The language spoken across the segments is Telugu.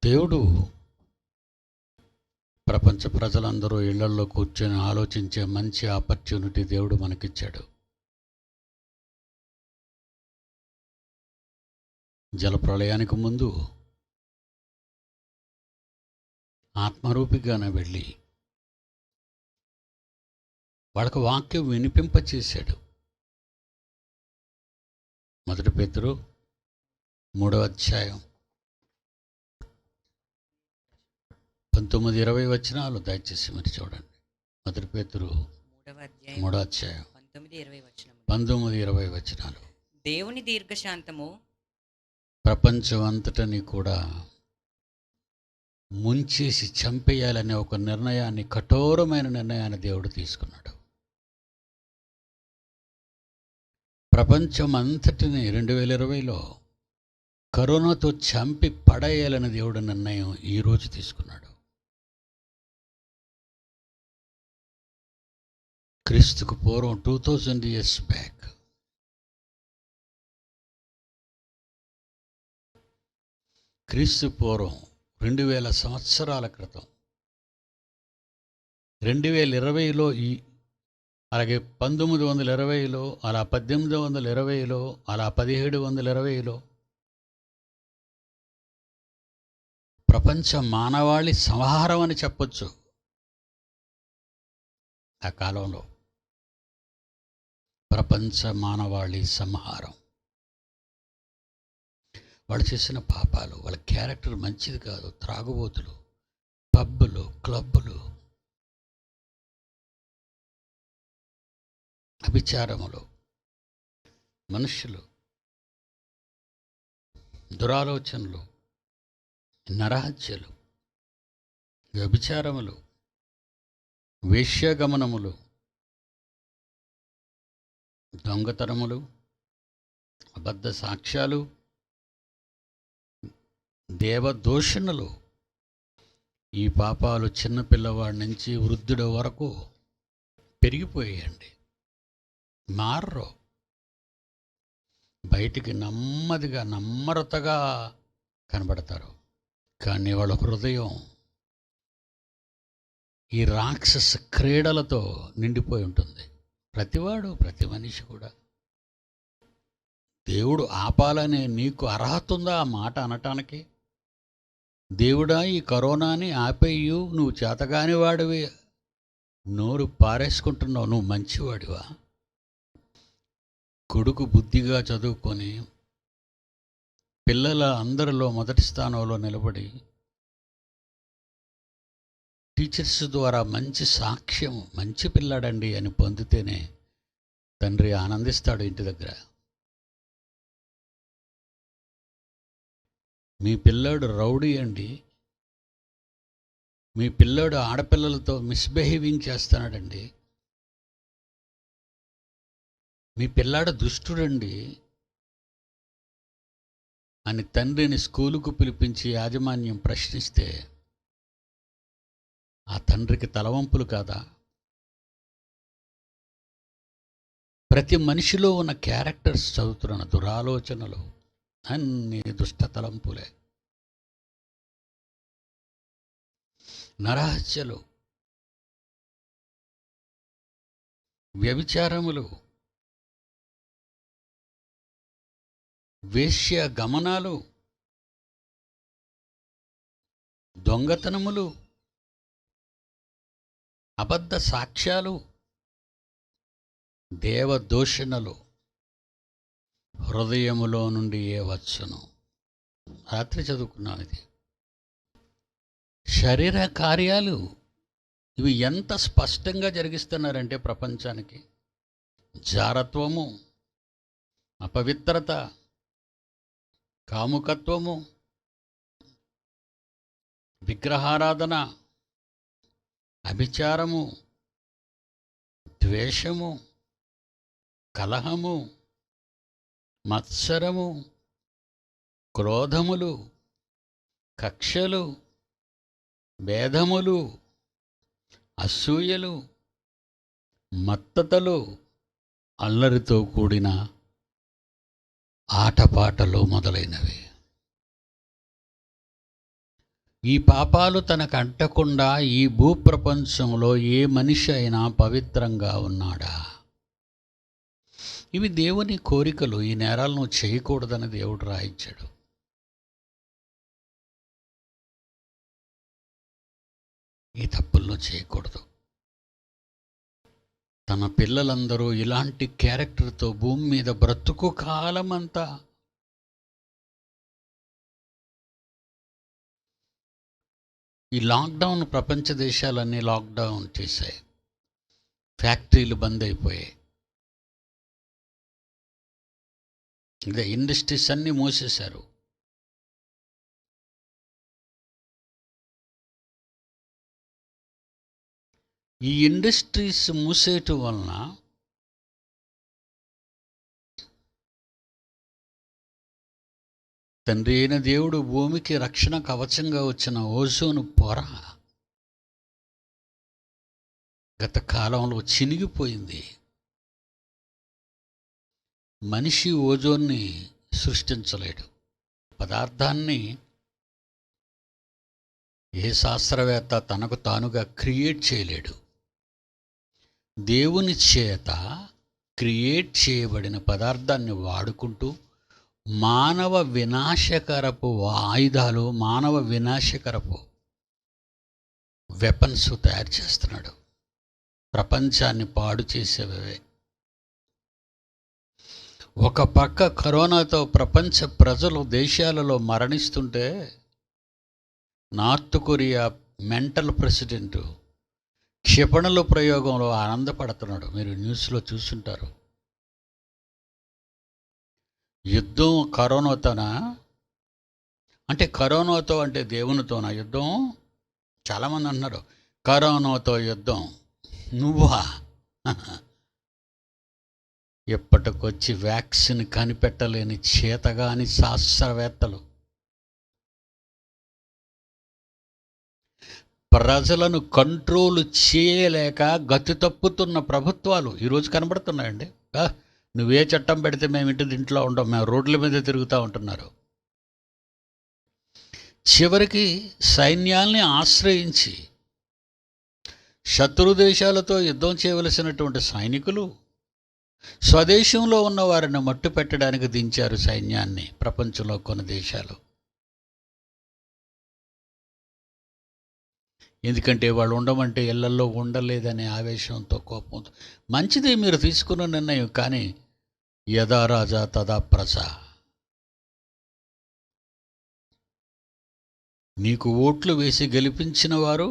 దేవుడు ప్రపంచ ప్రజలందరూ ఇళ్లల్లో కూర్చొని ఆలోచించే మంచి ఆపర్చునిటీ దేవుడు మనకిచ్చాడు. జలప్రళయానికి ముందు ఆత్మరూపిగానే వెళ్ళి వాళ్ళకు వాక్యం వినిపింపచేశాడు. 1 పేతురు 3వ అధ్యాయం 19-20 వచనాలు దయచేసి మరి చూడండి. 1 పేతురు 3వ అధ్యాయం 19-20 వచనాలు. దేవుని దీర్ఘశాంతము ప్రపంచం అంతటని కూడా ముంచేసి చంపేయాలనే ఒక నిర్ణయాన్ని, కఠోరమైన నిర్ణయాన్ని దేవుడు తీసుకున్నాడు. ప్రపంచం అంతటిని 2020లో కరోనాతో చంపి పడేయాలని దేవుడు నిర్ణయం ఈరోజు తీసుకున్నాడు. క్రీస్తుకు పూర్వం 2000 years బ్యాక్ క్రీస్తు పూర్వం 2000 సంవత్సరాల క్రితం 2020లో అలాగే 1920లో, అలా 1820లో, అలా 1720లో ప్రపంచ మానవాళి సంహారం అని చెప్పొచ్చు. ఆ కాలంలో ప్రపంచ మానవాళి సంహారం. వాళ్ళు చేసిన పాపాలు, వాళ్ళ క్యారెక్టర్ మంచిది కాదు. త్రాగుబోతులు, పబ్బులు, క్లబ్బులు, అభిచారములు, మనుష్యులు, దురాలోచనలు, నరహత్యలు, వ్యభిచారములు, వేశ్యాగమనములు, దొంగతనములు, అబద్ధ సాక్ష్యాలు, దేవదూషణలు. ఈ పాపాలు చిన్నపిల్లవాడి నుంచి వృద్ధుడి వరకు పెరిగిపోయాయండి. మారరు. బయటికి నెమ్మదిగా నమ్రతగా కనబడతారు, కానీ వాళ్ళ హృదయం ఈ రాక్షస క్రీడలతో నిండిపోయి ఉంటుంది. ప్రతివాడు, ప్రతి మనిషి కూడా. దేవుడు ఆపాలనే నీకు అర్హత ఉందా ఆ మాట అనటానికి? దేవుడా, ఈ కరోనాని ఆపేయు, నువ్వు చేతగాని వాడివి, నోరు పారేసుకుంటున్నావు, నువ్వు మంచివాడివా? కొడుకు బుద్ధిగా చదువుకొని పిల్లల అందరిలో మొదటి స్థానంలో నిలబడి టీచర్స్ ద్వారా మంచి సాక్ష్యం, మంచి పిల్లాడండి అని పొందితేనే తండ్రి ఆనందిస్తాడు ఇంటి దగ్గర. మీ పిల్లాడు రౌడీ అండి, మీ పిల్లాడు ఆడపిల్లలతో మిస్బిహేవింగ్ చేస్తున్నాడండి, మీ పిల్లాడు దుష్టుడండి అని తండ్రిని స్కూలుకు పిలిపించి యాజమాన్యం ప్రశ్నిస్తే ఆ తండ్రికి తలవంపులు కాదా? ప్రతి మనిషిలో ఉన్న క్యారెక్టర్స్ చదువుతున్న దురాలోచనలు అన్ని దుష్ట తలంపులే. నరహత్యలు, వ్యభిచారములు, వేశ్య గమనాలు, దొంగతనములు, అబద్ధ సాక్ష్యాలు, దేవదూషణలు హృదయములో నుండి వచ్చును. రాత్రి చదువుకున్నాను ఇది. శరీర కార్యాలు ఇవి ఎంత స్పష్టంగా జరిగిస్తున్నారంటే ప్రపంచానికి. జారత్వము, అపవిత్రత, కాముకత్వము, విగ్రహారాధన, అభిచారము, ద్వేషము, కలహము, మత్సరము, క్రోధములు, కక్షలు, భేదములు, అసూయలు, మత్తతలు, అల్లరితో కూడిన ఆటపాటలు మొదలైనవి. ఈ పాపాలు తనకు అంటకుండా ఈ భూప్రపంచంలో ఏ మనిషి అయినా పవిత్రంగా ఉన్నాడా? ఇవి దేవుని కోరికలు. ఈ నేరాలు నువ్వు చేయకూడదని దేవుడు రాయించాడు. ఈ తప్పుల్లో చేయకూడదు. తన పిల్లలందరూ ఇలాంటి క్యారెక్టర్తో భూమి మీద బ్రతుకు కాలమంతా ఈ లాక్డౌన్, ప్రపంచ దేశాలన్నీ లాక్డౌన్ చేశాయి. ఫ్యాక్టరీలు బంద్ అయిపోయాయి. ఇదే ఇండస్ట్రీస్ అన్నీ మూసేశారు. ఈ ఇండస్ట్రీస్ మూసేయటం వలన తండ్రి అయిన దేవుడు భూమికి రక్షణ కవచంగా వచ్చిన ఓజోను పొర గత కాలంలో చినిగిపోయింది. మనిషి ఓజోన్ని సృష్టించలేడు. పదార్థాన్ని ఏ శాస్త్రవేత్త తనకు తానుగా క్రియేట్ చేయలేడు. దేవుని చేత క్రియేట్ చేయబడిన పదార్థాన్ని వాడుకుంటూ మానవ వినాశకరపు ఆయుధాలు, మానవ వినాశకరపు వెపన్స్ తయారు చేస్తున్నాడు. ప్రపంచాన్ని పాడు చేసేవే. ఒక పక్క కరోనాతో ప్రపంచ ప్రజలు దేశాలలో మరణిస్తుంటే నార్త్ కొరియా మెంటల్ ప్రెసిడెంట్ క్షిపణుల ప్రయోగంలో ఆనందపడుతున్నాడు. మీరు న్యూస్లో చూస్తుంటారు. యుద్ధం కరోనాతోనా? అంటే కరోనాతో అంటే దేవునితోనా యుద్ధం? చాలామంది అంటున్నారు కరోనాతో యుద్ధం. నువ్వా? ఎప్పటికొచ్చి వ్యాక్సిన్ కనిపెట్టలేని చేతగాని శాస్త్రవేత్తలు ప్రజలను కంట్రోల్ చేయలేక గతి తప్పుతున్న ప్రభుత్వాలు ఈరోజు కనబడుతున్నాయండి. నువ్వే చట్టం పెడితే మేము ఇంట్లో ఉండం, మేము రోడ్ల మీద తిరుగుతూ ఉంటున్నారు. చివరికి సైన్యాల్ని ఆశ్రయించి శత్రు దేశాలతో యుద్ధం చేయవలసినటువంటి సైనికులు స్వదేశంలో ఉన్న వారిని మట్టు పెట్టడానికి దించారు సైన్యాన్ని ప్రపంచంలో కొన్ని దేశాలు. ఎందుకంటే వాళ్ళు ఉండమంటే ఇళ్లల్లో ఉండలేదనే ఆవేశంతో, కోపంతో. మంచిది మీరు తీసుకున్న నిర్ణయం, కానీ యథా రాజా తదా ప్రజ. నీకు ఓట్లు వేసి గెలిపించిన వారు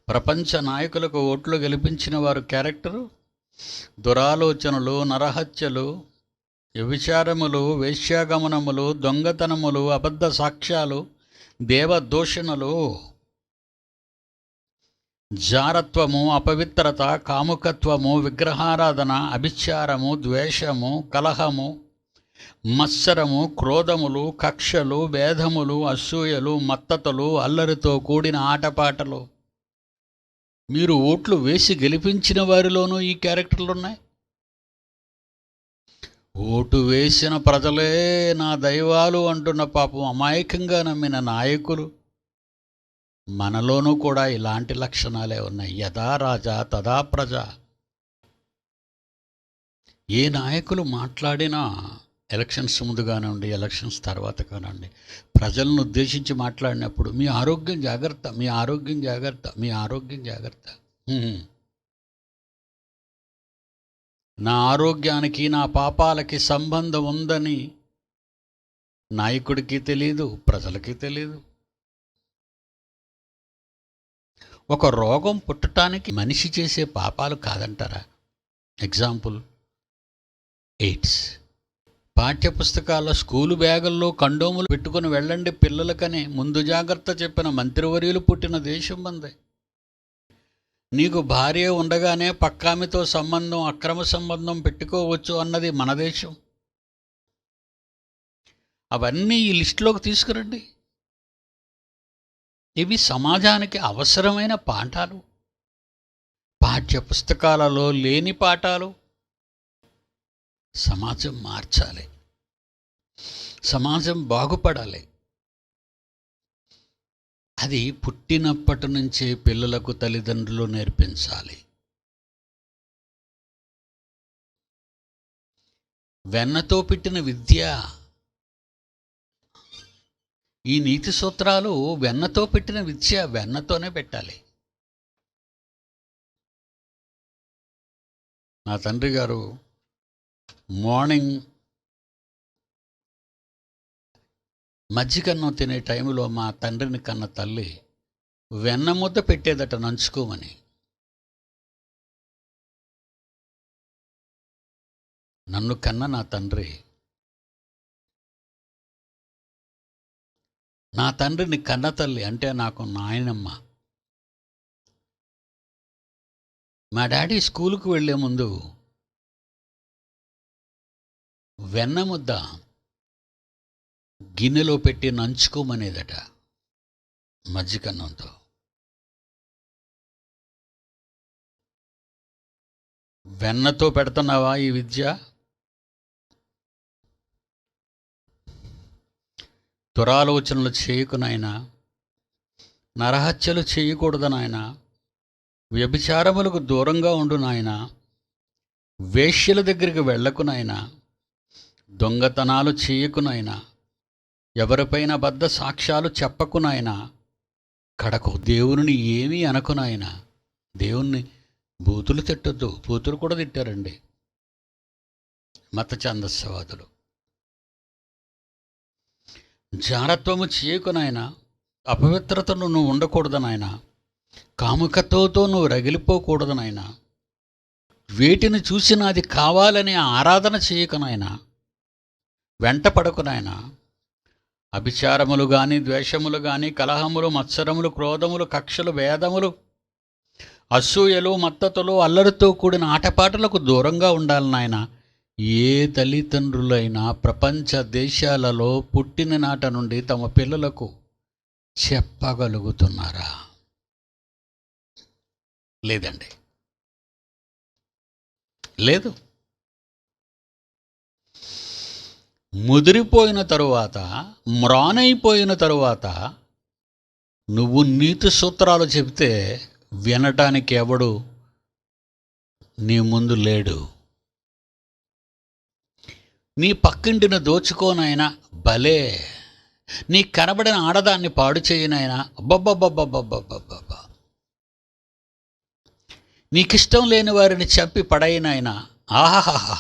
ప్రపంచ నాయకులకు ఓట్లు గెలిపించిన వారు క్యారెక్టరు దురాలోచనలు, నరహత్యలు, వ్యభిచారములు, వేశ్యాగమనములు, దొంగతనములు, అబద్ధ సాక్ష్యాలు, దేవదూషణలు, జారత్వము, అపవిత్రత, కాముకత్వము, విగ్రహారాధన, అభిచారము, ద్వేషము, కలహము, మత్సరము, క్రోధములు, కక్షలు, భేదములు, అసూయలు, మత్తతలు, అల్లరితో కూడిన ఆటపాటలు. మీరు ఓట్లు వేసి గెలిపించిన వారిలోనూ ఈ క్యారెక్టర్లు ఉన్నాయి. ఓటు వేసిన ప్రజలే నా దైవాలు అంటున్న పాపం అమాయకంగా నమ్మిన నాయకులు మనలోనూ కూడా ఇలాంటి లక్షణాలే ఉన్నాయి. యథా రాజా తదా ప్రజ. ఏ నాయకులు మాట్లాడినా ఎలక్షన్స్ ముందు కానివ్వండి, ఎలక్షన్స్ తర్వాత కానివ్వండి, ప్రజలను ఉద్దేశించి మాట్లాడినప్పుడు మీ ఆరోగ్యం జాగ్రత్త, మీ ఆరోగ్యం జాగ్రత్త, మీ ఆరోగ్యం జాగ్రత్త. నా ఆరోగ్యానికి నా పాపాలకి సంబంధం ఉందని నాయకుడికి తెలియదు, ప్రజలకి తెలియదు. ఒక రోగం పుట్టడానికి మనిషి చేసే పాపాలు కాదంటారా? Example AIDS. పాఠ్యపుస్తకాల స్కూలు బ్యాగుల్లో కండోములు పెట్టుకుని వెళ్ళండి పిల్లలకని ముందు జాగ్రత్త చెప్పిన మంత్రివర్యులు పుట్టిన దేశం మంది. నీకు భార్య ఉండగానే పక్కామితో సంబంధం, అక్రమ సంబంధం పెట్టుకోవచ్చు అన్నది మన దేశం. అవన్నీ ఈ లిస్టులోకి తీసుకురండి. ఇవి సమాజానికి అవసరమైన పాఠాలు, పాఠ్యపుస్తకాలలో లేని పాఠాలు. సమాజం మార్చాలి. సమాజం బాగుపడాలి. అది పుట్టినప్పటి నుంచే పిల్లలకు తల్లిదండ్రులు నేర్పించాలి. వెన్నతో పెట్టిన విద్య, ఈ నీతి సూత్రాలు వెన్నతో పెట్టిన విద్య, వెన్నతోనే పెట్టాలి. నా తండ్రి గారు మార్నింగ్ మజ్జిగన్నం తినే టైంలో మా తండ్రిని కన్న తల్లి వెన్న ముద్ద పెట్టేదట నంచుకోమని. నన్ను కన్న నా తండ్రిని కన్న తల్లి అంటే నాకు నాయనమ్మ. మా డాడీ స్కూలుకు వెళ్ళే ముందు వెన్న ముద్ద గిన్నెలో పెట్టి నంచుకోమనేదట మజ్జిగన్నంతో. వెన్నతో పెడుతున్నావా ఈ విద్య? దురాలోచనలు చేయకు నాయనా, నరహత్యలు చేయకూడదు నాయనా, వ్యభిచారములకు దూరంగా ఉండు నాయనా, వేశ్యల దగ్గరికి వెళ్ళకు నాయనా, దొంగతనాలు చేయకు నాయనా, ఎవరిపైన అబద్ధ సాక్ష్యాలు చెప్పకు నాయనా, కడకు దేవుని ఏమీ అనకు నాయనా. దేవుణ్ణి బూతులు తిట్టొద్దు. బూతులు కూడా తిట్టారండి మత ఛందస్సవాదులు. జారత్వము చేయకు నాయనా, అపవిత్రతను నువ్వు ఉండకూడదు నాయనా, కాముకతతో నువ్వు రగిలిపోకూడదు నాయనా, వేటిని చూసినా అది కావాలని ఆరాధన చేయకు నాయనా, వెంట పడకు నాయనా. అభిచారములు కానీ, ద్వేషములు కానీ, కలహములు, మత్సరములు, క్రోధములు, కక్షలు, భేదములు, అసూయలు, మత్తతులు, అల్లరితో కూడిన ఆటపాటలకు దూరంగా ఉండాలి నాయన. ఏ తల్లిదండ్రులైనా ప్రపంచ దేశాలలో పుట్టిన నాట నుండి తమ పిల్లలకు చెప్పగలుగుతున్నారా? లేదండి, లేదు. ముదిరిపోయిన తరువాత, మ్రానైపోయిన తరువాత నువ్వు నీతి సూత్రాలు చెబితే వినటానికి ఎవడు నీ ముందు లేడు. నీ పక్కింటిని దోచుకోనైనా భలే, నీ కనబడిన ఆడదాన్ని పాడు చేయనైనా అబ్బబ్బబ్బబ్బబ్బబ్బబ్బబ్బా, నీకిష్టం లేని వారిని చంపి పడైనైనా ఆహాహా.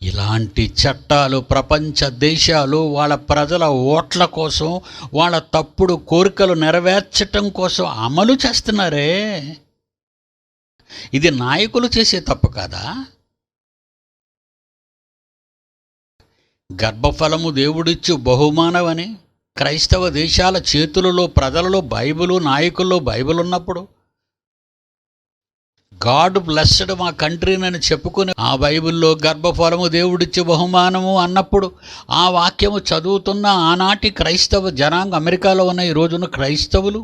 ఇలాంటి చట్టాలు ప్రపంచ దేశాలు వాళ్ళ ప్రజల ఓట్ల కోసం, వాళ్ళ తప్పుడు కోరికలు నెరవేర్చటం కోసం అమలు చేస్తున్నారే. ఇది నాయకులు చేసే తప్పు కాదా? గర్భఫలము దేవుడిచ్చు బహుమానమని క్రైస్తవ దేశాల చేతులలో, ప్రజలలో బైబిలు, నాయకుల్లో బైబిల్ ఉన్నప్పుడు గాడ్ బ్లెస్డ్ మా కంట్రీనని చెప్పుకుని ఆ బైబిల్లో గర్భఫలము దేవుడిచ్చే బహుమానము అన్నప్పుడు ఆ వాక్యము చదువుతున్న ఆనాటి క్రైస్తవ జనాంగం, అమెరికాలో ఉన్న ఈ రోజున క్రైస్తవులు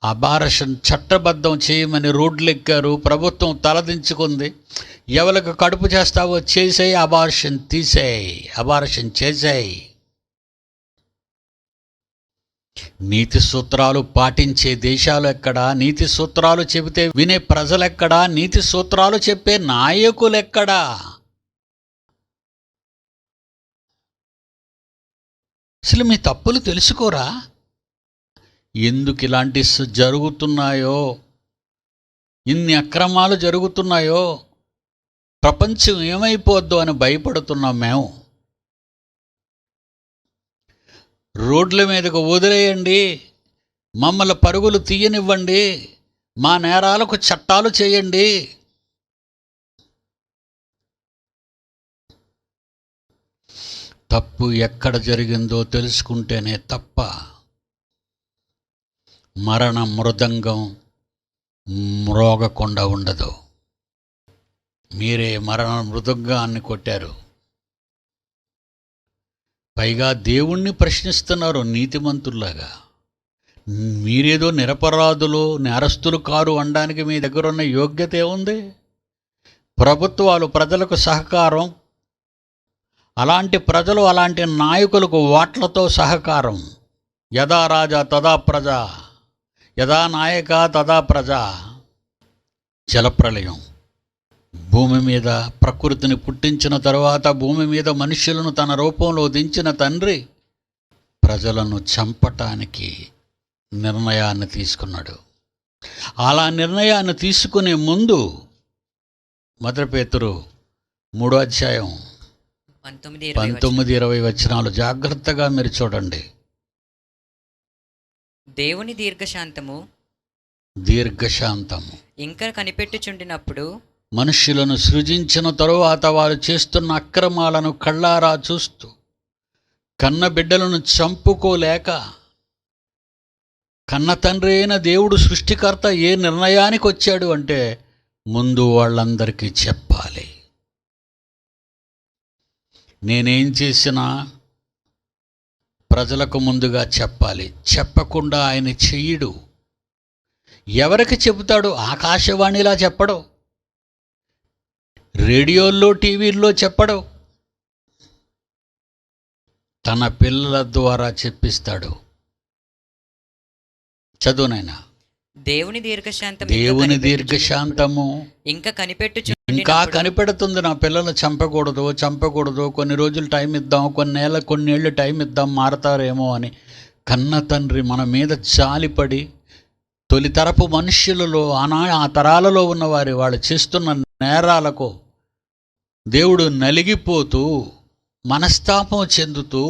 అబార్షన్ చట్టబద్ధం చేయమని రోడ్లెక్కారు. ప్రభుత్వం తలదించుకుంది. ఎవరికి కడుపు చేస్తావో చేసేయి, అబార్షన్ తీసేయి, అబార్షన్ చేసేయి. నీతి సూత్రాలు పాటించే దేశాలు ఎక్కడా? నీతి సూత్రాలు చెబితే వినే ప్రజలెక్కడా? నీతి సూత్రాలు చెప్పే నాయకులెక్కడా? అసలు మీ తప్పులు తెలుసుకోరా? ఎందుకు ఇలాంటి జరుగుతున్నాయో, ఇన్ని అక్రమాలు జరుగుతున్నాయో, ప్రపంచం ఏమైపోద్దో అని భయపడుతున్నాం మేము. రోడ్ల మీదకు వదిలేయండి, మమ్మల్ని పరుగులు తీయనివ్వండి, మా నేరాలకు చట్టాలు చేయండి. తప్పు ఎక్కడ జరిగిందో తెలుసుకుంటేనే తప్ప మరణ మృదంగం మ్రోగకుండా ఉండదు. మీరే మరణ మృదంగాన్ని కొట్టారు. పైగా దేవుణ్ణి ప్రశ్నిస్తున్నారు నీతిమంతుల్లాగా. మీరేదో నిరపరాధులు, నేరస్తులు కారు అనడానికి మీ దగ్గర ఉన్న యోగ్యత ఏముంది? ప్రభుత్వాలు ప్రజలకు సహకారం అలాంటి ప్రజలు, అలాంటి నాయకులకు ఓట్లతో సహకారం. యదా రాజా తదా ప్రజ, యదా నాయక తదా ప్రజ. జలప్రళయం. భూమి మీద ప్రకృతిని పుట్టించిన తరువాత భూమి మీద మనుష్యులను తన రూపంలో దించిన తండ్రి ప్రజలను చంపటానికి నిర్ణయాన్ని తీసుకున్నాడు. అలా నిర్ణయాన్ని తీసుకునే ముందు మొదటి పేతురు 3వ అధ్యాయం 19-20 వచనాలు జాగ్రత్తగా మీరు చూడండి. దేవుని దీర్ఘశాంతము ఇంకా కనిపెట్టుచుండినప్పుడు, మనుష్యులను సృజించిన తరువాత వారు చేస్తున్న అక్రమాలను కళ్ళారా చూస్తూ కన్న బిడ్డలను చంపుకోలేక, కన్న తండ్రి అయిన దేవుడు సృష్టికర్త ఏ నిర్ణయానికి వచ్చాడు అంటే ముందు వాళ్ళందరికీ చెప్పాలి. నేనేం చేసినా ప్రజలకు ముందుగా చెప్పాలి. చెప్పకుండా ఆయన చెయ్యడు. ఎవరికి చెబుతాడు? ఆకాశవాణిలా చెప్పడు, రేడియోల్లో టీవీల్లో చెప్పడు, తన పిల్లల ద్వారా చెప్పిస్తాడు. చదువునైనా. దేవుని దీర్ఘశాంతము ఇంకా కనిపెడుతుంది. నా పిల్లలు చంపకూడదు, కొన్ని రోజులు టైం ఇద్దాం, కొన్నేళ్ళు టైం ఇద్దాం, మారతారేమో అని. కన్న తండ్రి మన మీద జాలిపడి తొలితరపు మనుష్యులలో ఆ తరాలలో ఉన్నవారి వాళ్ళు చేస్తున్న నేరాలకు దేవుడు నలిగిపోతూ మనస్తాపం చెందుతూ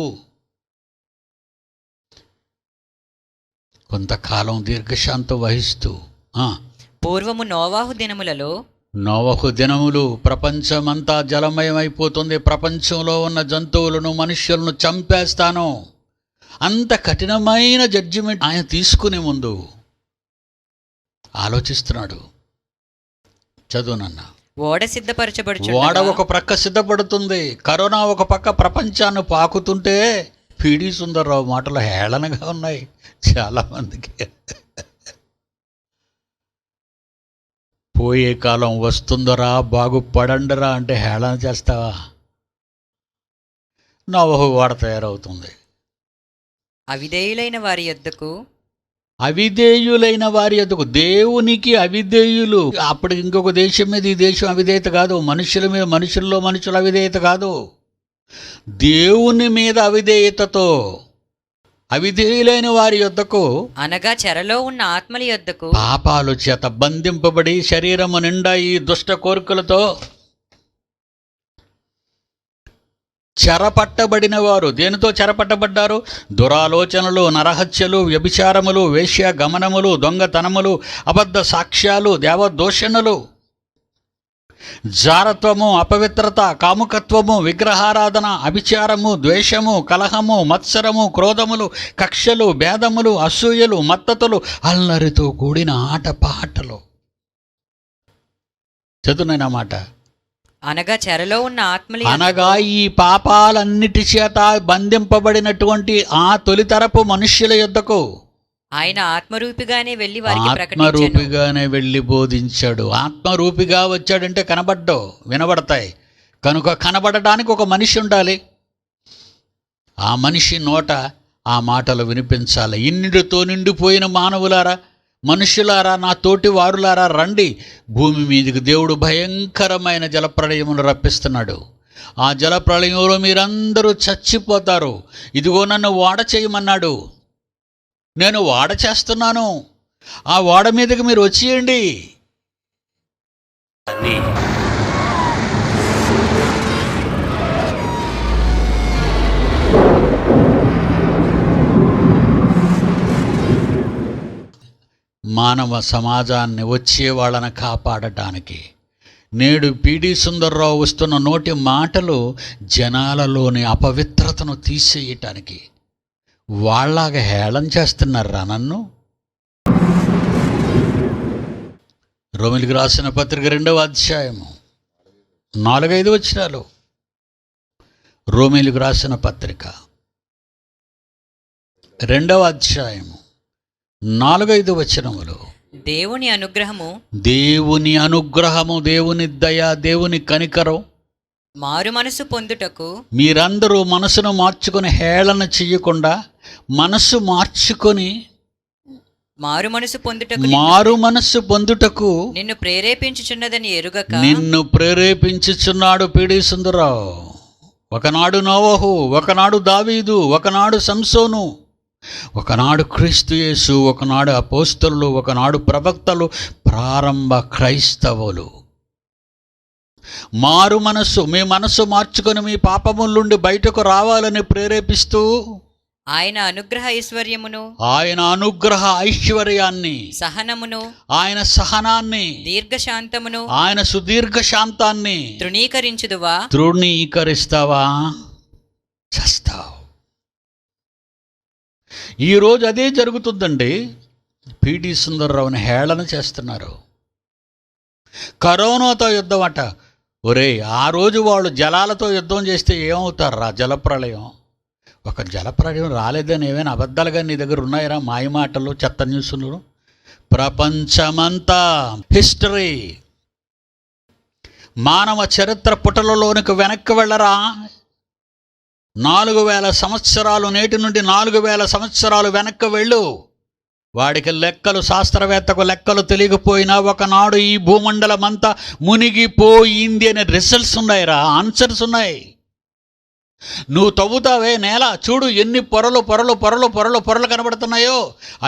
కొంతకాలం దీర్ఘశాంతం వహిస్తూ, పూర్వము నోవహు దినములు ప్రపంచమంతా జలమయమైపోతుంది, ప్రపంచంలో ఉన్న జంతువులను మనుష్యులను చంపేస్తాను, అంత కఠినమైన జడ్జిమెంట్ ఆయన తీసుకునే ముందు ఆలోచిస్తున్నాడు. చదువునన్నా. ఓడ ఒక ప్రక్క సిద్ధపడుతుంది, కరోనా ఒక పక్క ప్రపంచాన్ని పాకుతుంటే పీడీ సుందర్రావు మాటలు హేళనగా ఉన్నాయి చాలామందికి. పోయే కాలం వస్తుందరా, బాగుపడండిరా అంటే హేళన చేస్తావా? నోవహు ఓడ తయారవుతుంది. అవిధేయులైన వారి యొద్దకు, దేవునికి అవిధేయులు. అప్పుడు ఇంకొక దేశం మీద ఈ దేశం అవిధేయత కాదు, మనుషుల మీద మనుషుల అవిధేయత కాదు, దేవుని మీద అవిధేయతతో అవిధేయులైన వారి యొద్దకు, అనగా చెరలో ఉన్న ఆత్మల యొద్దకు, పాపాలు చేత బంధింపబడి శరీరము నిండా ఈ దుష్ట కోరికలతో చెరపట్టబడిన వారు. దేనితో చెరపట్టబడ్డారు? దురాలోచనలు, నరహత్యలు, వ్యభిచారములు, వేశ్య గమనములు, దొంగతనములు, అబద్ధ సాక్ష్యాలు, దేవదూషణలు, జారత్వము, అపవిత్రత, కాముకత్వము, విగ్రహారాధన, అభిచారము, ద్వేషము, కలహము, మత్సరము, క్రోధములు, కక్షలు, భేదములు, అసూయలు, మత్తతులు, అల్లరితో కూడిన ఆటపాటలు. చదువునైనా మాట. అనగా చెరలో ఉన్న ఆత్మలు, అనగా ఈ పాపాలన్నిటి చేత బంధింపబడినటువంటి ఆ తొలితరపు మనుష్యుల యొద్దకు ఆయన ఆత్మరూపిగానే వెళ్ళి బోధించాడు. ఆత్మరూపిగా వచ్చాడంటే కనబడ్డావు, వినబడతాయి. కనుక కనబడటానికి ఒక మనిషి ఉండాలి. ఆ మనిషి నోట ఆ మాటలు వినిపించాలి. ఇన్నిటితో నిండిపోయిన మానవులారా, మనుషులారా, నా తోటి వారులారా రండి. భూమి మీదకి దేవుడు భయంకరమైన జలప్రళయమును రప్పిస్తున్నాడు. ఆ జలప్రళయంలో మీరందరూ చచ్చిపోతారు. ఇదిగో నన్ను ఓడ చేయమన్నాడు, నేను ఓడ చేస్తున్నాను, ఆ ఓడ మీదకి మీరు వచ్చేయండి. మానవ సమాజాన్ని వచ్చే వాళ్ళని కాపాడటానికి నేడు పీడీ సుందర్రావు వస్తున్న నోటి మాటలు జనాలలోని అపవిత్రతను తీసేయటానికి వాళ్ళలాగా హేళన చేస్తున్నారా నన్ను? రోమిలికి రాసిన పత్రిక 2వ అధ్యాయము 4-5 వచనాలు. రోమిలికి రాసిన పత్రిక 2వ అధ్యాయము 4-5 వచనములు. దేవుని అనుగ్రహము, దేవుని దయ, దేవుని కనికరం మారు మనసు పొందుటకు మీరందరూ మనసును మార్చుకొని హేళన చెయ్యకుండా మనసు మార్చుకొని మారు మనసు పొందుటకు మారు మనస్సు పొందుటకు నిన్ను ప్రేరేపించుచున్నదని ఎరుగక నిన్ను ప్రేరేపించుచున్నాడు పిడి సుందరరావు. ఒకనాడు నోవహు, ఒకనాడు దావీదు, ఒకనాడు సంసోను, ఒకనాడు క్రీస్తు యేసు, ఒకనాడు అపోస్తలులు, ఒకనాడు ప్రవక్తలు, ప్రారంభ క్రైస్తవులు. మారు మనస్సు, మీ మనస్సు మార్చుకొని మీ పాపముల నుండి బయటకు రావాలని ప్రేరేపిస్తూ ఆయన అనుగ్రహ ఐశ్వర్యమును, ఆయన అనుగ్రహ ఐశ్వర్యాన్ని, సహనమును, ఆయన సహనాన్ని, దీర్ఘశాంతమును, ఆయన సుదీర్ఘ శాంతాన్ని తృణీకరించుదువా? తృణీకరిస్తావా? చేస్తావు. ఈరోజు అదే జరుగుతుందండి. పిడి సుందర్రావుని హేళన చేస్తున్నారు. కరోనాతో యుద్ధం అట. ఒరే, ఆ రోజు వాళ్ళు జలాలతో యుద్ధం చేస్తే ఏమవుతారా? జలప్రళయం. ఒక జలప్రళయం రాలేదని ఏమైనా అబద్ధాలుగా నీ దగ్గర ఉన్నాయరా? మాయమాటలు, చెత్త న్యూస్లు. ప్రపంచమంతా హిస్టరీ, మానవ చరిత్ర పుటలలోనికి వెనక్కి వెళ్ళరా. 4000 సంవత్సరాలు, నేటి నుండి 4000 సంవత్సరాలు వెనక్కి వెళ్ళు. వాడికి లెక్కలు, శాస్త్రవేత్తకు లెక్కలు తెలియకపోయినా ఒకనాడు ఈ భూమండలం అంతా మునిగిపోయింది అనే రిజల్ట్స్ ఉన్నాయిరా, ఆన్సర్స్ ఉన్నాయి. నువ్వు తవ్వుతావే నేల, చూడు ఎన్ని పొరలు పొరలు పొరలు పొరలు పొరలు కనబడుతున్నాయో,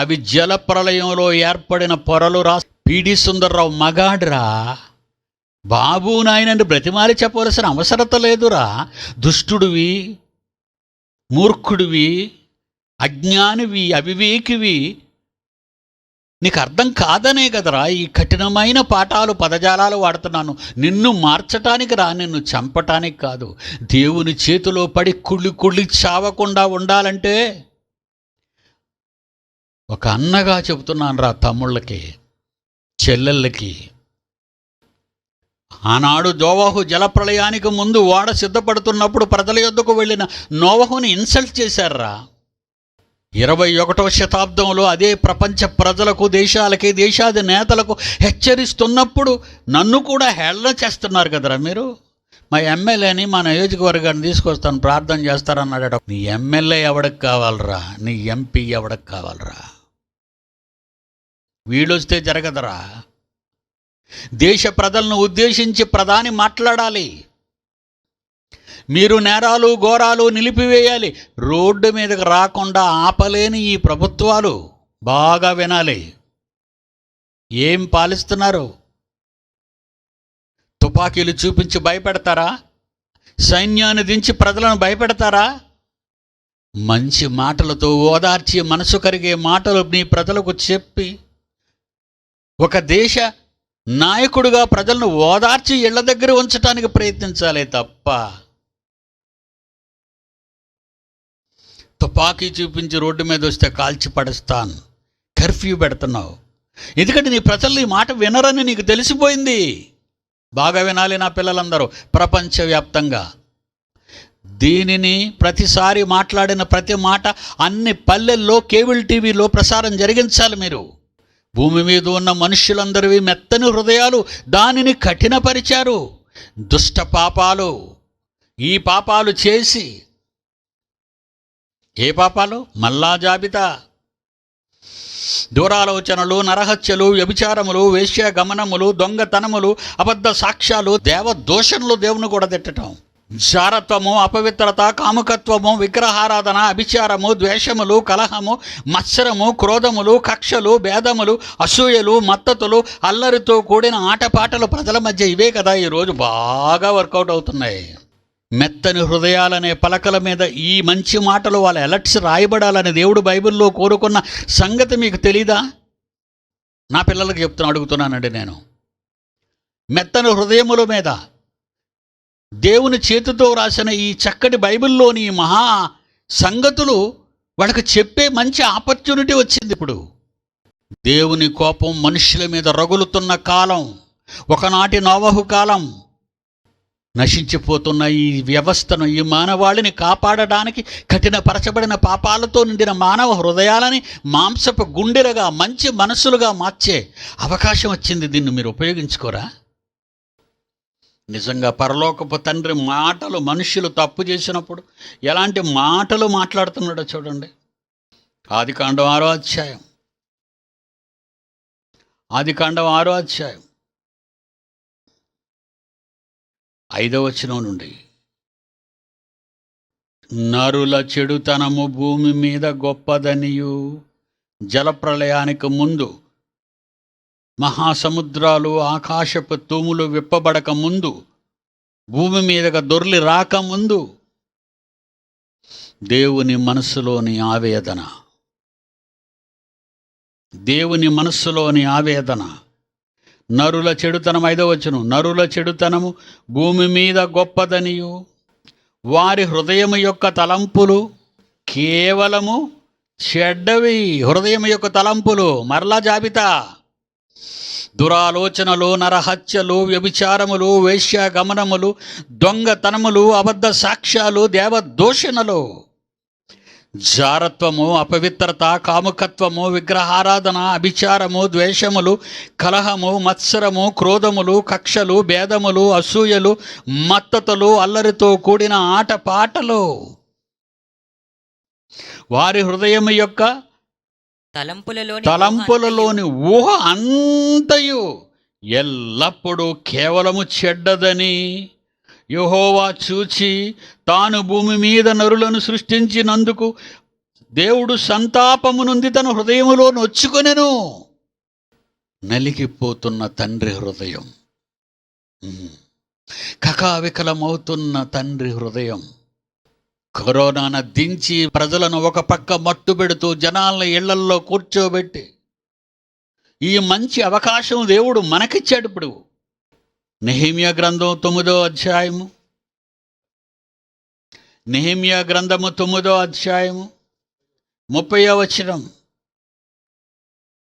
అవి జల ప్రళయంలో ఏర్పడిన పొరలు రా. పిడి సుందర్రావు మగాడ్రా బాబు, నాయనని బ్రతిమాలి చెప్పవలసిన అవసరత లేదురా. దుష్టుడివి, మూర్ఖుడివి, అజ్ఞానివి, అవివేకివి. నీకు అర్థం కాదనే కదరా ఈ కఠినమైన పాఠాలు, పదజాలాలు వాడుతున్నాను. నిన్ను మార్చటానికి రా, నిన్ను చంపటానికి కాదు. దేవుని చేతిలో పడి కుళ్ళి కుళ్ళి చావకుండా ఉండాలంటే ఒక అన్నగా చెబుతున్నాను రా తమ్ముళ్ళకి, చెల్లెళ్ళకి. ఆనాడు నోవహు జలప్రళయానికి ముందు ఓడ సిద్ధపడుతున్నప్పుడు ప్రజల యొద్దకు వెళ్ళిన నోవహుని ఇన్సల్ట్ చేశారా. 21వ శతాబ్దంలో అదే ప్రపంచ ప్రజలకు, దేశాలకి, దేశాది నేతలకు హెచ్చరిస్తున్నప్పుడు నన్ను కూడా హేళన చేస్తున్నారు కదరా మీరు. మా ఎమ్మెల్యేని మా నియోజకవర్గాన్ని తీసుకొస్తాను, ప్రార్థన చేస్తారన్నాడు. నీ ఎమ్మెల్యే ఎవడికి కావాలరా? నీ ఎంపీ ఎవడికి కావాలరా? వీడొస్తే జరగదరా. దేశ ప్రజలను ఉద్దేశించి ప్రధాని మాట్లాడాలి. మీరు నేరాలు ఘోరాలు నిలిపివేయాలి. రోడ్డు మీదకి రాకుండా ఆపలేని ఈ ప్రభుత్వాలు బాగా వినాలి. ఏం పాలిస్తున్నారు? తుపాకీలు చూపించి భయపెడతారా? సైన్యాన్ని దించి ప్రజలను భయపెడతారా? మంచి మాటలతో ఓదార్చి మనసు కరిగే మాటలు నీ ప్రజలకు చెప్పి ఒక దేశ నాయకుడిగా ప్రజలను ఓదార్చి ఇళ్ల దగ్గర ఉంచడానికి ప్రయత్నించాలి తప్ప తుపాకీ చూపించి రోడ్డు మీద వస్తే కాల్చి పడేస్తాను, కర్ఫ్యూ పెడుతున్నావు. ఎందుకంటే నీ ప్రజలు ఈ మాట వినరని నీకు తెలిసిపోయింది. బాగా వినాలి నా పిల్లలందరూ. ప్రపంచవ్యాప్తంగా దీనిని ప్రతిసారి మాట్లాడిన ప్రతి మాట అన్ని పల్లెల్లో కేబుల్ టీవీలో ప్రసారం జరిగించాలి. మీరు భూమి మీద ఉన్న మనుష్యులందరివి మెత్తని హృదయాలు దానిని కఠినపరిచారు. దుష్ట పాపాలు, ఈ పాపాలు చేసి, ఏ పాపాలు? మల్లా జాబితా: దూరాలోచనలు, నరహత్యలు, వ్యభిచారములు, వేశ్యాగమనములు, దొంగతనములు, అబద్ధ సాక్ష్యాలు, దేవదోషణలు, దేవుని కూడా తిట్టడం, జారత్వము, అపవిత్రత, కాముకత్వము, విగ్రహారాధన, అభిచారము, ద్వేషములు, కలహము, మత్సరము, క్రోధములు, కక్షలు, భేదములు, అసూయలు, మత్తతులు, అల్లరితో కూడిన ఆటపాటలు ప్రజల మధ్య ఇవే కదా ఈరోజు బాగా వర్కౌట్ అవుతున్నాయి. మెత్తని హృదయాలనే పలకల మీద ఈ మంచి మాటలు, వాళ్ళ అలర్ట్స్ రాయబడాలని దేవుడు బైబిల్లో కోరుకున్న సంగతి మీకు తెలీదా? నా పిల్లలకు అడుగుతున్నానండి నేను. మెత్తని హృదయముల మీద దేవుని చేతితో రాసిన ఈ చక్కటి బైబిల్లోని మహా సంగతులు వాళ్ళకి చెప్పే మంచి ఆపర్చునిటీ వచ్చింది. ఇప్పుడు దేవుని కోపం మనుషుల మీద రగులుతున్న కాలం, ఒకనాటి నోవహు కాలం. నశించిపోతున్న ఈ వ్యవస్థను, ఈ మానవాళిని కాపాడడానికి కఠినపరచబడిన పాపాలతో నిండిన మానవ హృదయాలని మాంసపు గుండెలుగా, మంచి మనసులుగా మార్చే అవకాశం వచ్చింది. దీన్ని మీరు ఉపయోగించుకోరా? నిజంగా పరలోకపు తండ్రి మాటలు మనుష్యులు తప్పు చేసినప్పుడు ఎలాంటి మాటలు మాట్లాడుతున్నాడో చూడండి. ఆదికాండం 6వ అధ్యాయం, ఆదికాండం 6వ అధ్యాయం 5వ వచనం నుండి, నరుల చెడుతనము భూమి మీద గొప్పదనియు, జలప్రళయానికి ముందు మహాసముద్రాలు ఆకాశపు తూములు విప్పబడక ముందు, భూమి మీదగా దొర్లి రాకముందు దేవుని మనస్సులోని ఆవేదన, దేవుని మనస్సులోని ఆవేదన. నరుల చెడుతనం 5వ వచనం, నరుల చెడుతనము భూమి మీద గొప్పదనియు, వారి హృదయం యొక్క తలంపులు కేవలము చెడ్డవి. హృదయం యొక్క తలంపులు, మరలా జాబితా: దురాలోచనలు, నరహత్యలు, వ్యభిచారములు, వేశ్యాగమనములు, దొంగతనములు, అబద్ధ సాక్ష్యాలు, దేవదూషణలు, జారత్వము, అపవిత్రత, కాముకత్వము, విగ్రహారాధన, అభిచారము, ద్వేషములు, కలహము, మత్సరము, క్రోధములు, కక్షలు, భేదములు, అసూయలు, మత్తతులు, అల్లరితో కూడిన ఆటపాటలు. వారి హృదయం యొక్క తలంపులలోని ఊహ అంతయు ఎల్లప్పుడూ కేవలము చెడ్డదని యెహోవా చూచి తాను భూమి మీద నరులను సృష్టించినందుకు దేవుడు సంతాపము నుండి తన హృదయములో నొచ్చుకొనెను. నలిగిపోతున్న తండ్రి హృదయం, కకావికలమవుతున్న తండ్రి హృదయం, కరోనాను దించి ప్రజలను ఒక పక్క మట్టు పెడుతూ జనాలను ఇళ్లల్లో కూర్చోబెట్టి ఈ మంచి అవకాశం దేవుడు మనకిచ్చాడు. ఇప్పుడు నెహెమ్యా గ్రంథం 9వ అధ్యాయము, నెహెమ్యా గ్రంథము 9వ అధ్యాయము 30వ వచనం,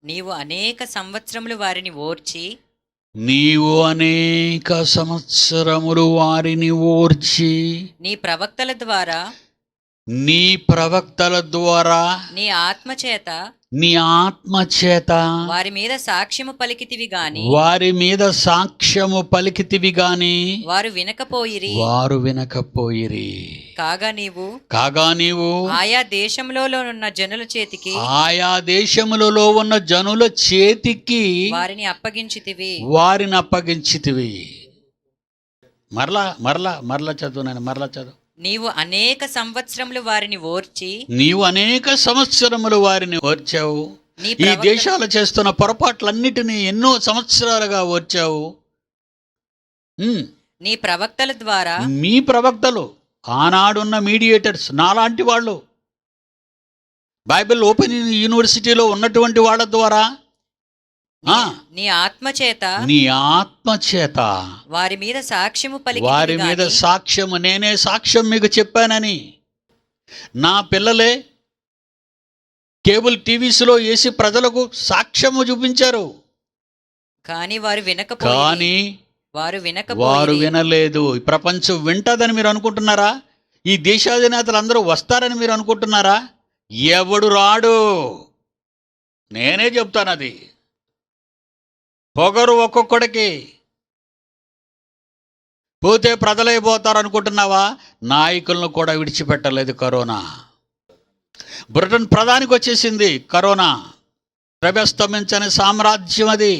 నీవు అనేక సంవత్సరములు వారిని ఓర్చి, నీవు అనేక సంవత్సరములు వారిని ఓర్చి, నీ ప్రవక్తల ద్వారా నీ ఆత్మచేత వారి మీద సాక్ష్యము పలికితివి గాని వారు వినకపోయిరి. కాగా నీవు ఆయా దేశములలో ఉన్న జనుల చేతికి వారిని అప్పగించితివి. మరలా చదువు. నీవు అనేక సంవత్సరములు వారిని ఓర్చావు. ఈ దేశాలు చేస్తున్న పొరపాట్లన్నిటినీ ఎన్నో సంవత్సరాలుగా ఓర్చావు. నీ ప్రవక్తలు ఆనాడున్న మీడియేటర్స్, నాలాంటి వాళ్ళు, బైబిల్ ఓపెన్ యూనివర్సిటీలో ఉన్నటువంటి వాళ్ళ ద్వారా నీ ఆత్మచేత వారి మీద సాక్ష్యము, నేనే సాక్ష్యం మీకు చెప్పానని. నా పిల్లలే కేబుల్ టీవీస్లో వేసి ప్రజలకు సాక్ష్యము చూపించారు. కానీ వారు వినలేదు. ప్రపంచం వింటదని మీరు అనుకుంటున్నారా? ఈ దేశాధినేతలు అందరూ వస్తారని మీరు అనుకుంటున్నారా? ఎవడు రాడు. నేనే చెప్తాను. అది పొగరు ఒక్కొక్కడికి. పోతే ప్రజలైపోతారు అనుకుంటున్నావా? నాయకులను కూడా విడిచిపెట్టలేదు కరోనా. బ్రిటన్ ప్రధానికి వచ్చేసింది కరోనా. ప్రవేశించని సామ్రాజ్యం అది.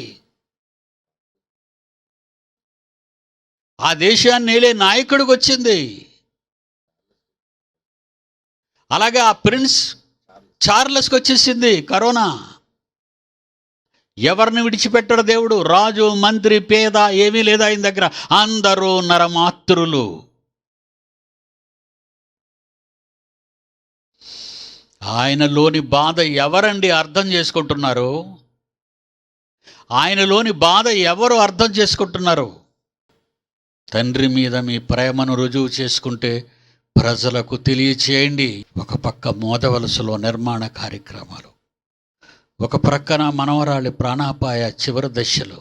ఆ దేశాన్ని నేలే నాయకుడికి వచ్చింది. అలాగే ఆ ప్రిన్స్ చార్లెస్కి వచ్చేసింది కరోనా. ఎవరిని విడిచిపెట్టడు దేవుడు. రాజు, మంత్రి, పేద ఏమీ లేదు ఆయన దగ్గర. అందరూ నరమాత్రులు. ఆయనలోని బాధ ఎవరండి అర్థం చేసుకుంటున్నారు? ఆయనలోని బాధ ఎవరు అర్థం చేసుకుంటున్నారు? తండ్రి మీద మీ ప్రేమను రుజువు చేసుకుంటే ప్రజలకు తెలియచేయండి. ఒక పక్క మోదవలసలో నిర్మాణ కార్యక్రమాలు, ఒక ప్రక్కన మనవరాలి ప్రాణాపాయ చివరి దశలో,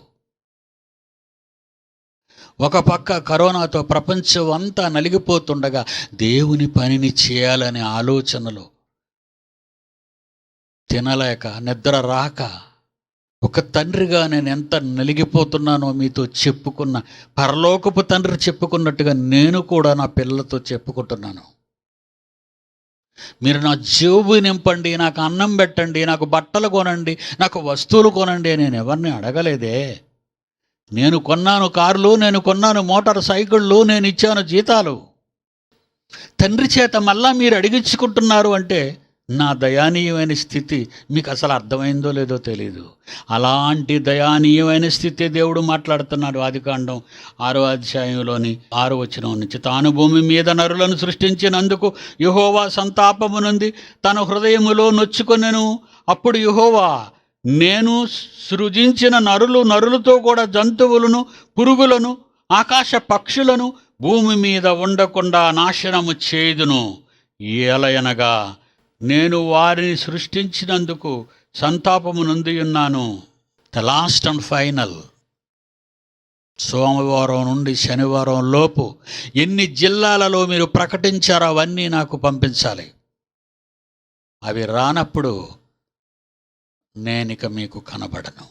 ఒక పక్క కరోనాతో ప్రపంచం అంతా నలిగిపోతుండగా దేవుని పనిని చేయాలనే ఆలోచనలో తినలేక, నిద్ర రాక, ఒక తండ్రిగా నేను ఎంత నలిగిపోతున్నానో మీతో చెప్పుకున్న, పరలోకపు తండ్రి చెప్పుకున్నట్టుగా నేను కూడా నా పిల్లలతో చెప్పుకుంటున్నాను. మీరు నా జేబు నింపండి, నాకు అన్నం పెట్టండి, నాకు బట్టలు కొనండి, నాకు వస్తువులు కొనండి, నేను ఎవరిని అడగలేదే. నేను కొన్నాను కార్లు, నేను కొన్నాను మోటార్ సైకిళ్ళు, నేను ఇచ్చాను జీతాలు. తండ్రి చేత మళ్ళా మీరు అడిగించుకుంటున్నారు అంటే నా దయానీయమైన స్థితి మీకు అసలు అర్థమైందో లేదో తెలీదు. అలాంటి దయానీయమైన స్థితి దేవుడు మాట్లాడుతున్నాడు. ఆదికాండం 6వ అధ్యాయంలోని 6వ వచనం నుంచి, తాను భూమి మీద నరులను సృష్టించినందుకు యెహోవా సంతాపము నుండి తన హృదయములో నొచ్చుకొనెను. అప్పుడు యెహోవా, నేను సృజించిన నరులతో కూడా జంతువులను, పురుగులను, ఆకాశ పక్షులను భూమి మీద ఉండకుండా నాశనము చేయుదును. ఏలయనగా నేను వారిని సృష్టించినందుకు సంతాపము నొంది ఉన్నాను. ద లాస్ట్ అండ్ ఫైనల్, సోమవారం నుండి శనివారం లోపు ఎన్ని జిల్లాలలో మీరు ప్రకటించారో అవన్నీ నాకు పంపించాలి. అవి రానప్పుడు నేనిక మీకు కనబడను.